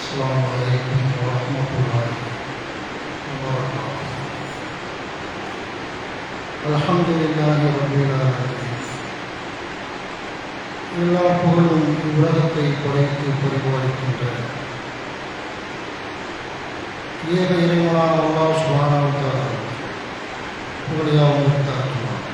السلام عليكم ورحمة الله وبركاته. الحمد لله رب العالمين. எல்லா புகழும் உலகத்தை படைத்து பரிபாலிக்கின்ற ஏக இறைவனான அல்லாஹ் சுப்ஹானஹு வ தஆலா புகழையாவும் உரித்தாக்குவார்.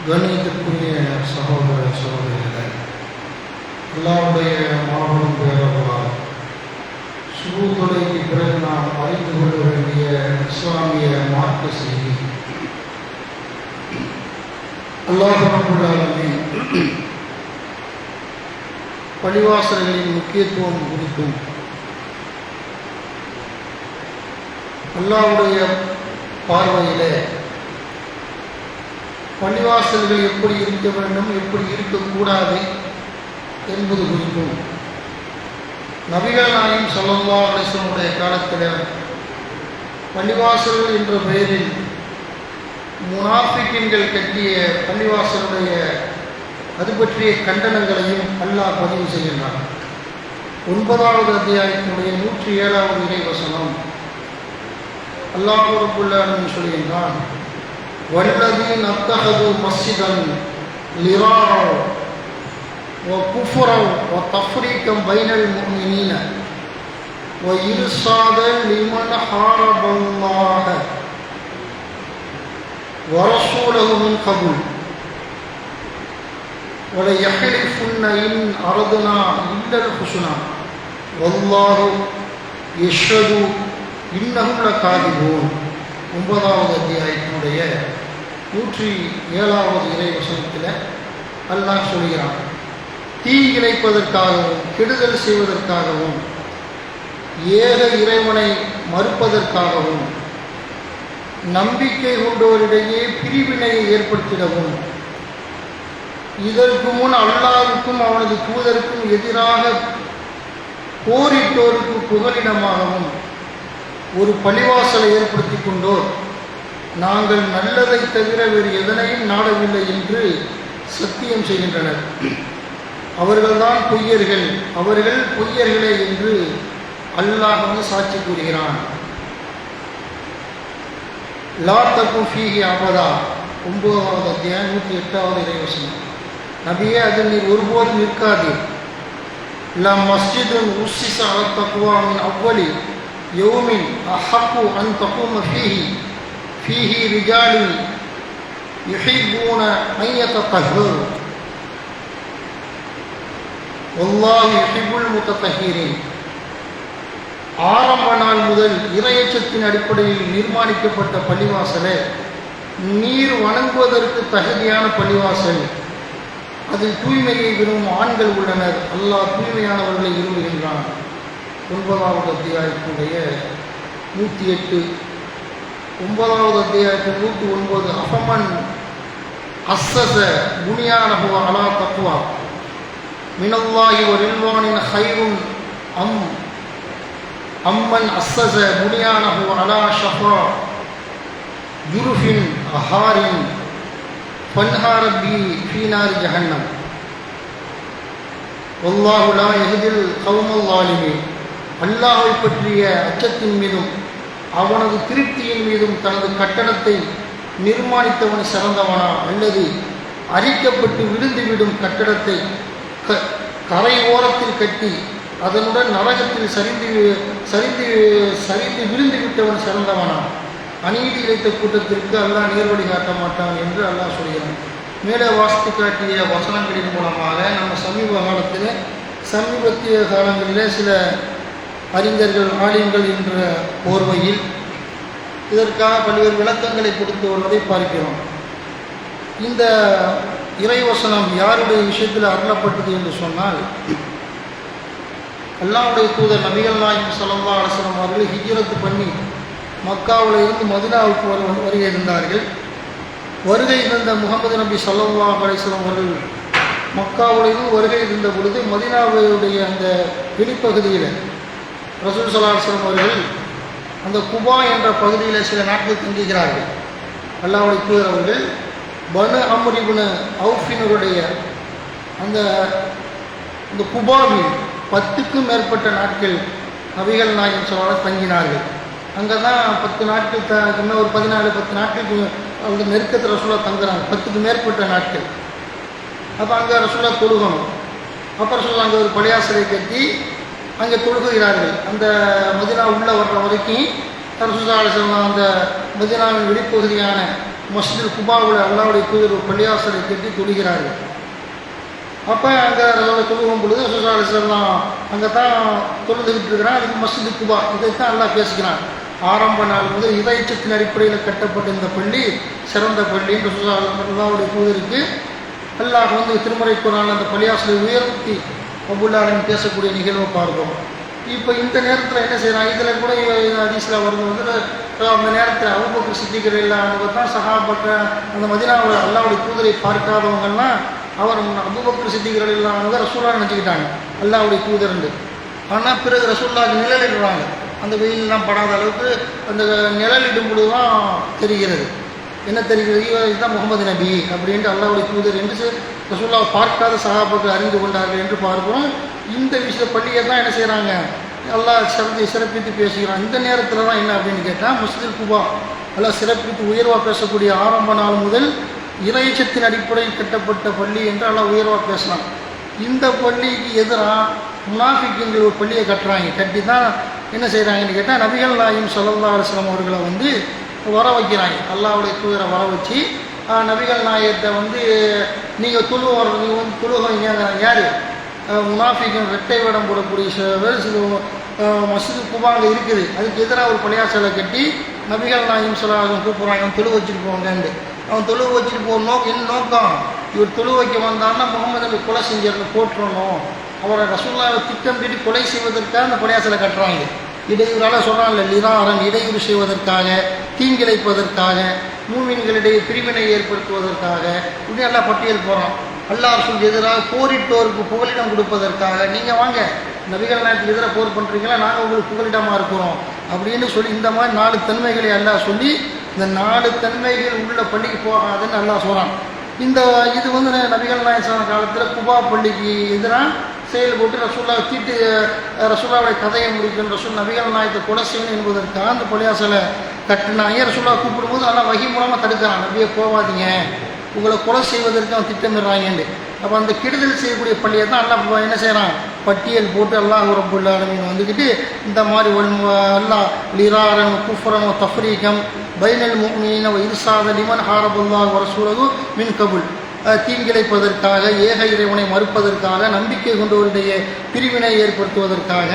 கண்ணியத்திற்குரிய சகோதர சகோதரிகளே, அல்லாஹ்வுடைய மாபெரும் பேரருளால் சுபூதுலைக்கு பிறகு நாம் அறிந்து கொள்ள வேண்டிய இஸ்லாமிய மார்க்க செய்தி, அல்லாஹ் ரப்பல் ஆலமீன் பள்ளிவாசல்களின் முக்கியத்துவம் குறித்தும் அல்லாஹ்வுடைய பார்வையிலே பள்ளிவாசல்கள் எப்படி இருக்க வேண்டும், எப்படி இருக்கக்கூடாது என்பது குறித்தும், நபிகள் நாயகம் ஸல்லல்லாஹு அலைஹி வஸல்லம் காலத்தில் பள்ளிவாசல் என்ற பெயரில் முனாஃபிக்கின்கள் கட்டிய பள்ளிவாசலுடைய அது பற்றிய கண்டனங்களையும் அல்லாஹ் பதிவு செய்கின்றான். 9வது அத்தியாயத்தினுடைய 107வது இறைவசனம் அல்லாஹ் ரப்பல் ஆலமீன் சொல்கின்றான், வல்லதீன அத்தஹது மஸ்ஜிதன் லிராரா وكفرا وتفريقا بين المؤمنين وإرصادا لمن حارب الله ورسوله من قبل وليحلفن إن أردنا إلا الحسنى والله يشهد إنهم لكاذبون. 9வது அத்தியாயத்தினுடைய 107வது இறைவசனத்தில் அல்லாஹ் சொல்கிறான், தீ இணைப்பதற்காகவும் கெடுதல் செய்வதற்காகவும் ஏக இறைவனை மறுப்பதற்காகவும் நம்பிக்கை கொண்டோரிடையே பிரிவினையை ஏற்படுத்திடவும் இதற்கு முன் அல்லாஹ்வுக்கும் அவனது தூதருக்கும் எதிராக போரிட்டோருக்கு புகலிடமாகவும் ஒரு பள்ளிவாசலை ஏற்படுத்தி கொண்டோர் நாங்கள் நல்லதை தவிர வேறு எதனையும் நாடவில்லை என்று சத்தியம் செய்கின்றனர். அவர்கள்தான் பொய்யர்கள், அவர்கள் பொய்யர்களே என்று அல்லாஹ் சாட்சி கூறுகிறான். லா தகும் ஃபீஹி அபதா 9வது அத்தியாயம் 108வது இறைவசனம். நபியே, அதில் நீர் ஒருபோதும் நிற்காதீர். லா மஸ்ஜிதுன் உஸ்ஸிஸ அலா தக்வா மின் அவ்வலி யௌமின் அஹக்கு அன் தகூம ஃபீஹி ரிஜாலுன் யுஹிப்பூன அன் யததஹ்ஹரு வல்லாஹு யுஹிப்புல் முத்தஹிரீன். ஆரம்ப நாள் முதல் இறையச்சத்தின் அடிப்படையில் நிர்மாணிக்கப்பட்ட பள்ளிவாசலே நீர் வணங்குவதற்கு தகுதியான பள்ளிவாசல். அதில் தூய்மையை விரும்பும் ஆண்கள் உள்ளனர். அல்லாஹ் தூய்மையானவர்களை விரும்புகின்றான். 9வது அத்தியாயத்தினுடைய 108, 9வது அத்தியாயத்தின் 109, அஃபமன் அஸ்ஸஸ புனியானஹு அலா தக்வா மினல்லாஹி வ ரில்வானின் ஹைருன் அம்மன் அஸ்ஸஸ புனியானஹு அலா ஷஃபா ஜுருஃபின் அஹாரின் ஃபன்ஹார பிஹி ஃபீ நாரி ஜஹன்னம் வல்லாஹு லா யஹ்தில் கௌமல் ஸாலிமீன். அல்லாஹ்வை பற்றிய அச்சத்தின் மீதும் அவனது திருப்தியின் மீதும் தனது கட்டடத்தை நிர்மாணித்தவன் சிறந்தவனா, அல்லது அரிக்கப்பட்டு விழுந்துவிடும் கட்டடத்தை கரை ஓரத்தில் கட்டி அதனுடன் நரகத்தில் சரிந்து விழுந்து விட்டவன் சிறந்தவனா? அநீதி இழைத்த கூட்டத்திற்கு அல்லாஹ் நேர்வழி காட்ட மாட்டான் என்று அல்லாஹ் சொல்கிறான். மேலே வாசித்து காட்டிய வசனங்களின் மூலமாக நம்ம சமீபத்திய காலங்களிலே சில அறிஞர்கள், ஆலிம்கள் என்ற போர்வையில் இதற்காக பல்வேறு விளக்கங்களை கொடுத்து வருவதை பார்க்கிறோம். இந்த இறைவசனம் யாருடைய விஷயத்தில் அருளப்பட்டது என்று சொன்னால், அல்லாஹ்வுடைய தூதர் நபிகள் நாயகம் ஸல்லல்லாஹு அலைஹி வஸல்லம் அவர்கள் ஹிஜ்ரத் பண்ணி மக்காவில் இருந்து மதீனாவுக்கு வருகை இருந்தார்கள். வருகை இருந்த முகமது நபி ஸல்லல்லாஹு அலைஹி வஸல்லம் அவர்கள் மக்காவிலிருந்து வருகை இருந்த பொழுது மதீனாவுடைய அந்த வெளிப்பகுதியில் ரசூல் ஸல்லல்லாஹு அலைஹி வஸல்லம் அவர்கள் அந்த குபா என்ற பகுதியில் சில நாட்கள் தங்குகிறார்கள். அல்லாஹ்வுடைய தூதர் அவர்கள் பனு அம்ர் இப்னு அவுஃபினுடைய அந்த இந்த குபாவில் 10க்கும் மேற்பட்ட நாட்கள் நபிகள் நாயகம் ஸல்லல்லாஹு தங்கினார்கள். அங்கே தான் 10 நாட்கள் இன்னும் ஒரு 10 நாட்களுக்கு அவங்க நெருக்கத்தில் ரசூலுல்லாஹ் தங்குறாங்க. 10க்கு மேற்பட்ட நாட்கள். அப்போ அங்கே ரசூலுல்லாஹ் தொழுகணும். அப்போ ரசூலுல்லாஹ் அங்கே ஒரு பள்ளியாசலை கட்டி அங்கே தொழுகிறார்கள். அந்த மதீனா உள்ளே வர்ற வரைக்கும் ரசூலுல்லாஹி ஸல்லல்லாஹு அலைஹி வஸல்லம் அந்த மதீனாவின் வெளிப்பகுதியான மஸ்ஜிதுல் குபாவில் அல்லாஹ்வுடைய தூதர் ஒரு பள்ளியாசலை கட்டி தொழுகிறார்கள். அப்போ அங்கே தொழுகும் பொழுது ரசூலுல்லாஹி ஸல்லல்லாஹு அலைஹி வஸல்லம் அங்கே தான் தொழுதுகிட்டு இருக்கிறான். அதுக்கு மஸ்ஜிது குபா இதைத்தான் அல்லாஹ் பேசுகிறான். ஆரம்ப நாள் முதல் இதயத்தின் அடிப்படையில் கட்டப்பட்ட இந்த பள்ளி சிறந்த பள்ளின்னு அல்லாஹ்வுடைய தூதருக்கு அல்லாஹ் திருமறை குர்ஆனில் அந்த பள்ளியாசலை உயர்த்தி ரப்பல் ஆலமீன் பேசக்கூடிய நிகழ்வை பார்ப்போம். இப்போ இந்த நேரத்தில் என்ன செய்யறாங்க, இதில் கூட ஹதீஸ்ல வருது அந்த நேரத்தில் அபூபக்கர் சித்திக் ரலியல்லாஹு தான் சஹாபாக்கள் அந்த மதீனாவில் அல்லாஹ்வுடைய தூதரை பார்க்காதவங்கெல்லாம் அவர் அபூபக்கர் சித்திக் ரலியல்லாஹு ரசூலுல்லாஹ் நினச்சிக்கிட்டாங்க அல்லாஹ்வுடைய தூதர்ண்டு. ஆனால் பிறகு ரசூலுல்லாஹ்க்கு நிழலிடுறாங்க. அந்த வெயிலெலாம் படாத அளவுக்கு அந்த நிழலிடும் பொழுது தான் தெரிகிறது. என்ன தெரிகிறது, இதுதான் முகமது நபி அப்படின்ட்டு அல்லாஹ்வுடைய தூதர் என்று ரசூலுல்லாஹ் பார்க்காத சஹாபாக்கள் அறிந்து கொண்டார்கள் என்று பார்க்கிறோம். இந்த விஷய பள்ளியை தான் என்ன செய்கிறாங்க, அல்லாஹ் சிறப்பித்து பேசுகிறான். இந்த நேரத்தில் தான் என்ன அப்படின்னு கேட்டால் மஸ்ஜிதுல் குபா அல்லாஹ் சிறப்பித்து உயர்வாக பேசக்கூடிய ஆரம்ப நாள் முதல் இறையச்சத்தின் அடிப்படையில் கட்டப்பட்ட பள்ளி என்று அல்லாஹ் உயர்வாக பேசலாம். இந்த பள்ளிக்கு எதிராக முனாஃபிக்குங்கள் ஒரு பள்ளியை கட்டி தான் என்ன செய்கிறாங்கன்னு கேட்டால் நபிகள் நாயகம் ஸல்லல்லாஹு அலைஹி வஸல்லம் அவர்களை வர வைக்கிறாங்க. அல்லாஹ்வுடைய தூதரை வர வச்சு நபிகள் நாயகத்தை நீங்கள் தொழுகைங்க யார் முனாஃபிக்குகள் ரெட்டை வேடம் போடக்கூடிய மஸ்ஜிது குபா அங்கே இருக்குது. அதுக்கு எதிராக ஒரு பள்ளியாசலை கட்டி நபிகள் நாயகம் ஸல்லல்லாஹு அலைஹி வஸல்லம் கூப்பிட்றாங்க, அவன் தொழு வச்சுட்டு போவாங்கன்னு. அவன் தொழு வச்சுட்டு போகணும். என்ன நோக்கம், இவர் தொழு வைக்க வந்தான்னா முகமது நபி கொலை செஞ்சிருந்து போட்டுறணும், அவரை ரசூலுல்லாஹ்வை திட்டம் தீட்டி கொலை செய்வதற்காக அந்த பள்ளியாசலை கட்டுறாங்க. இடையூறால் சொல்கிறான்ல லிராரன், இடையூறு செய்வதற்காக, தீங்கிழைப்பதற்காக, மூமின்களிடையே பிரிவினை ஏற்படுத்துவதற்காக இப்படி எல்லாம் பட்டியல் போகிறோம். அல்லாஹ் ரசூலுக்கு எதிராக போரிட்டோருக்கு புகலிடம் கொடுப்பதற்காக நீங்கள் வாங்க நபிகள் நாயகத்துக்கு எதிராக போர் பண்ணுறீங்களா, நாங்கள் உங்களுக்கு புகலிடமாக இருக்கிறோம் அப்படின்னு சொல்லி இந்த மாதிரி 4 தன்மைகளை அல்லாஹ் சொல்லி இந்த 4 தன்மைகள் உள்ள பள்ளிக்கு போகாதுன்னு அல்லாஹ் சொல்கிறான். இது நபிகள் நாயகம் காலத்தில் குபா பள்ளிக்கு எதிராக செயல்பட்டு ரசூலுல்லாஹ் தீட்டு ரசூலுல்லாஹ்வுடைய கதையை முடிக்கணும், ரசூல் நபிகள் நாயகத்தை கொலை செய்யணும் என்பதற்காக அந்த பள்ளியாசலை கட்டினாங்க. ரசூலுல்லாஹ் கூப்பிடும்போது அதெல்லாம் வஹி மூலமாக தடுக்கிறான், நபியை போகாதீங்க, உங்களை கொலை செய்வதற்கு அவன் திட்டமிடுறாங்கன்னு. அப்போ அந்த கெடுதல் செய்யக்கூடிய பள்ளியை தான் அல்லாஹ் என்ன செய்கிறான், பட்டியல் போட்டு அல்லாஹ் ரப்பல் ஆலமீன் இந்த மாதிரி அல்லாஹ் லிராரன் குஃப்ரன் தஃப்ரீகம் பைனல் முஃமினீன வ இர்சாத லிமன் ஹாரபல்லாஹு வ ரசூலஹு மின் கபுல், தீங்கிழைப்பதற்காக, ஏக இறைவனை மறுப்பதற்காக, நம்பிக்கை கொண்டவருடைய பிரிவினை ஏற்படுத்துவதற்காக,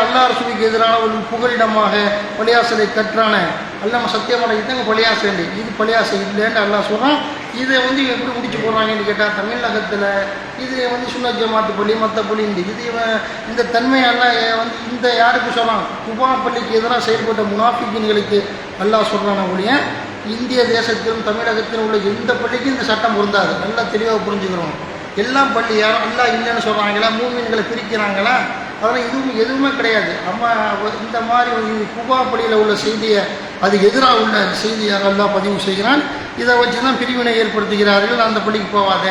அல்லாஹ் ரசூலுக்கு எதிரான ஒரு புகலிடமாக பள்ளியாசலை கற்றான அல்லாம சத்தியமான இதுங்க பள்ளியாசல், இது பள்ளியாசல் இல்லைன்னு அல்லாஹ் சொல்கிறான். இதை எப்படி முடிச்சு போடுறாங்கன்னு கேட்டால் தமிழகத்தில் இது சுன்னத் ஜமாத்து பள்ளி மற்ற பள்ளி இது இந்த தன்மையெல்லாம் இந்த யாருக்கு சொல்லலாம், குபா பள்ளிக்கு எதிராக செயல்பட்ட முனாஃபிக்குகளுக்கு அல்லாஹ் சொல்கிறான ஒழிய இந்திய தேசத்திலும் தமிழகத்திலும் உள்ள எந்த பள்ளிக்கும் இந்த சட்டம் பொருந்தாது. நல்லா தெளிவாக புரிஞ்சுக்கிறோம். எல்லாம் பள்ளி யாரும் அல்லா இல்லைன்னு சொல்கிறாங்களா, மூமின்களை பிரிக்கிறாங்களா, அதெல்லாம் எதுவுமே கிடையாது. இந்த மாதிரி குபா பள்ளியில் உள்ள செய்தியை அது எதிராக உள்ள செய்தியாக அல்லாஹ் பதிவு செய்கிறான். இதை வச்சு தான் பிரிவினை ஏற்படுத்துகிறார்கள். அந்த பள்ளிக்கு போவாத,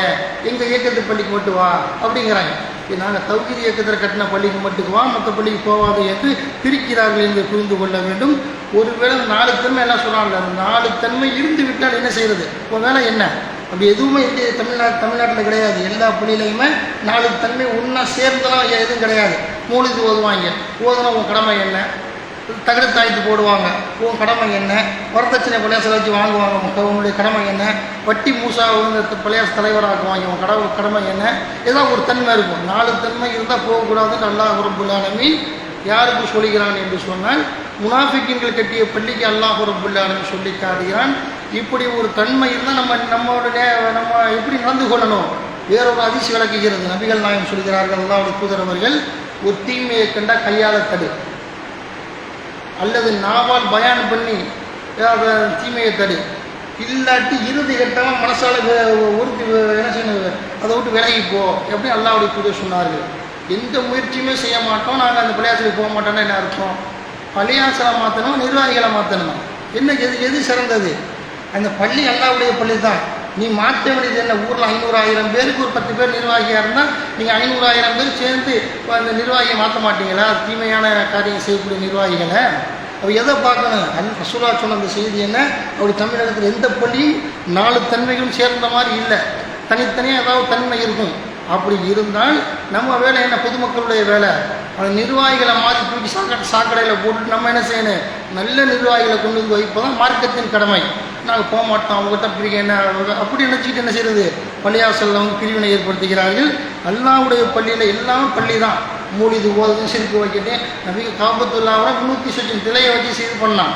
எங்கள் இயக்கத்து பள்ளிக்கு மட்டும் வா அப்படிங்கிறாங்க. நாங்கள் தௌஹீத் இயக்கத்தில் கட்டின பள்ளிக்கு மட்டுக்கு வா, மற்ற பள்ளிக்கு போவாது என்று பிரிக்கிறார்கள் என்று புரிந்து கொள்ள வேண்டும். ஒருவேளை 4 தன்மை எல்லாம் சொல்கிறாங்க, 4 தன்மை இருந்து விட்டால் என்ன செய்கிறது, ஒரு வேலை என்ன, அப்படி எதுவுமே இந்திய தமிழ்நாட்டில் கிடையாது. எல்லா பள்ளியிலையுமே 4 தன்மை ஒன்றா சேர்ந்தெல்லாம் எதுவும் கிடையாது. மூலிது ஓதுவாங்க, ஓதுனா உன் கடமை என்ன, தகடு தாய்த்து போடுவாங்க, உன் கடமை என்ன, வரதட்சணை பள்ளியாசலை வச்சு வாங்குவாங்க, உன்னுடைய கடமை என்ன, வட்டி மூசா பள்ளியாச தலைவராக்குவாங்க, உன் கடமை என்ன, ஏதாவது ஒரு தன்மை இருக்கும். 4 தன்மை இருந்தால் போகக்கூடாதுன்னு அல்லாஹ் ரப்பல் ஆலமீன் யாருக்கு சொல்கிறான் என்று சொன்னால் முனாஃபிக்குகள் கட்டிய பள்ளிக்கு அல்லாஹ் ரப்பல் ஆலமீன் சொல்லி காட்டுகிறான். இப்படி ஒரு தன்மை இருந்தால் நம்ம எப்படி நடந்து கொள்ளணும், வேறொரு ஹதீஸ் விளக்குகிறது. நபிகள் நாயகம் சொல்கிறார்கள், அல்லாஹ்வுடைய தூதர் அவர்கள், ஒரு தீமையை கண்டா கையால் தடு, அல்லது நாவால் பயான் பண்ணி தீமையை தடு, இல்லாட்டி இறுதி கட்டமாக மனசால உறுதி என்ன செய்யணும், அதை விட்டு விலகிப்போ, எப்படி அல்லாஹ்வுடைய தூதர் சொன்னார்கள். எந்த முயற்சியுமே செய்ய மாட்டோம், நாங்கள் அந்த பள்ளியாசலுக்கு போக மாட்டோம்னா என்ன அர்த்தம், பள்ளியாசலை மாற்றணும், நிர்வாகிகளை மாற்றணுமா, என்ன எது சிறந்தது, அந்த பள்ளி அல்லாஹ்வுடைய பள்ளி தான். நீ மாற்ற வேண்டியது என்ன? ஊரில் 500,000 பேருக்கு ஒரு 10 பேர் நிர்வாகியாக இருந்தால் நீங்கள் 500,000 பேர் சேர்ந்து அந்த நிர்வாகியை மாற்ற மாட்டீங்களா? தீமையான காரியம் செய்யக்கூடிய நிர்வாகிகளை அவர் எதை பார்க்கணும்? ரசூலுல்லாஹ் சொன்ன அந்த செய்தி என்ன? அப்படி தமிழகத்தில் எந்த பள்ளியும் 4 தன்மைகளும் சேர்ந்த மாதிரி இல்லை, தனித்தனியாக ஏதாவது தன்மை இருக்கும். அப்படி இருந்தால் நம்ம வேலை என்ன? பொதுமக்களுடைய வேலை அந்த நிர்வாகிகளை மாற்றி தூக்கி சாக்கடையில் போட்டு நம்ம என்ன செய்யணும்? நல்ல நிர்வாகிகளை கொண்டு வந்து வைப்பதான் மார்க்கத்தின் கடமை. நாங்கள் போக மாட்டோம், அவங்ககிட்ட பிரிக்க என்ன அப்படி நினச்சிக்கிட்டு என்ன செய்கிறது? பள்ளியாசலில் வந்து பிரிவினை ஏற்படுத்துகிறார்கள். அல்லாஹ்வுடைய பள்ளியில் எல்லாமே பள்ளி தான். மூலிது ஓதும் சிரிப்பு வைக்கிட்டு நபிக்கு காபத்துல்லாவோட 300 திலையை வச்சு செய்து பண்ணான்.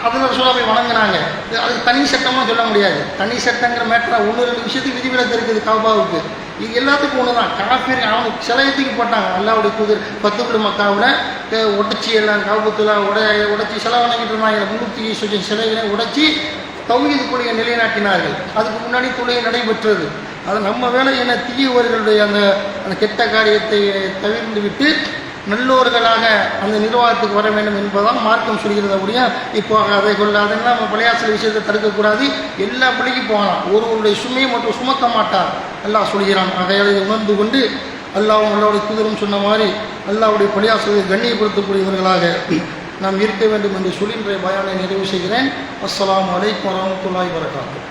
அதில் ரசூலுல்லாஹ் போய் வணங்கினாங்க. அதுக்கு தனி சட்டமாக சொல்ல முடியாது. தனி சட்டங்கிற மேட்டரா 1-2 விஷயத்துக்கு விதிவிலக்கு இருக்குது காபாவுக்கு. இது எல்லாத்துக்கும் ஒன்று தான். காஃபிர் அவங்க சிலையத்துக்கு போட்டாங்க. அல்லாஹ்வுடைய தூதர் பத்துக்குழு மக்காவில் உடச்சி எல்லாம் காபத்துல்லா உடைச்சி சிலை வணங்கிட்டு இருந்தாங்க. 320 சிலைகளை உடைச்சி தௌஹீத் கொள்கையை நிலைநாட்டினார்கள். அதுக்கு முன்னாடி தொழுகை நடைபெற்றது. அது நம்ம வேலை என்ன? தீயவர்களுடைய அந்த கெட்ட காரியத்தை தவிர்த்து விட்டு நல்லோர்களாக அந்த நிர்வாகத்துக்கு வர வேண்டும் என்பதான் மார்க்கம் சொல்கிறது. அப்படியா இப்போ அதை கொள்ளாதெல்லாம் நம்ம பள்ளியாசல் விஷயத்தை தடுக்கக்கூடாது. எல்லா பள்ளிக்கும் போகலாம். ஒருவருடைய சுமையை மட்டும் சுமக்க மாட்டார் அல்லாஹ் சொல்கிறான். அதையை உணர்ந்து கொண்டு அல்லாஹ்வும் அல்லாஹ்வுடைய தூதரும் சொன்ன மாதிரி அல்லாஹ்வுடைய பள்ளியாசலை கண்ணியப்படுத்தக்கூடியவர்களாக நாம் இருக்க வேண்டும் என்று சொல்லி இன்றைய பயானை நிறைவு செய்கிறேன். அஸ்ஸலாமு அலைக்கும் வரஹ்மத்துல்லாஹி வபரகாத்துஹு.